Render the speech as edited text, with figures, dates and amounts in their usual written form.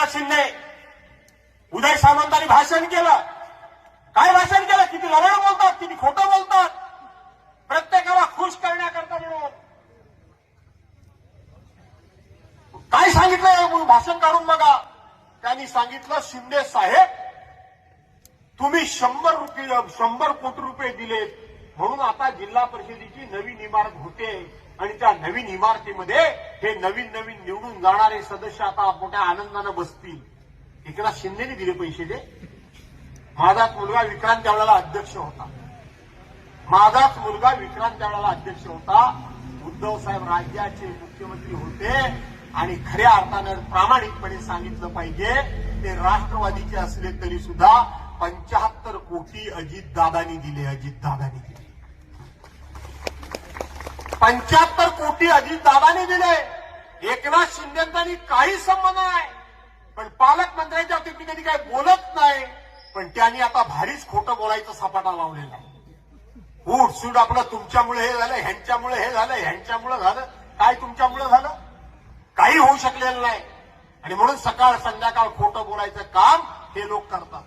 एकनाथ शिंदे उदय सामंतांनी भाषण केलं. काय भाषण केलं? किती लवड बोलतात, किती खोटं बोलतात, प्रत्येकाला खुश करण्याकरता म्हणून काय सांगितलं भाषण काढून बघा. त्यांनी सांगितलं, शिंदे साहेब तुम्ही 100 कोटी रुपये दिलेत म्हणून आता जिल्हा परिषदेची नवीन इमारत होते आणि त्या नवीन इमारतीमध्ये हे नवीन निवडून जाणारे सदस्य आता मोठ्या आनंदानं बसतील. एकनाथ शिंदेने दिले पैसे ते. माझाच मुलगा विक्रांत त्यावेळेला अध्यक्ष होता. माझाच मुलगा विक्रांत त्यावेळेला अध्यक्ष होता. उद्धव साहेब राज्याचे मुख्यमंत्री होते आणि खऱ्या अर्थानं प्रामाणिकपणे सांगितलं पाहिजे, ते राष्ट्रवादीचे असले तरी सुद्धा 75 कोटी अजितदादांनी दिले. अजितदादांनी दिले 75 कोटी अजितदादांनी दिले. एकनाथ शिंदेंचा काही संबंध नाही. पण पालकमंत्र्यांच्या बाबतीत मी कधी काही बोलत नाही, पण त्यांनी आता भारीच खोटं बोलायचं सपाटा लावलेला आहे. सूट आपलं तुमच्यामुळे हे झालं, ह्यांच्यामुळे हे झालं, ह्यांच्यामुळे झालं. काय तुमच्यामुळे झालं? काही होऊ शकलेलं नाही. आणि म्हणून सकाळ संध्याकाळ खोटं बोलायचं काम हे लोक करतात.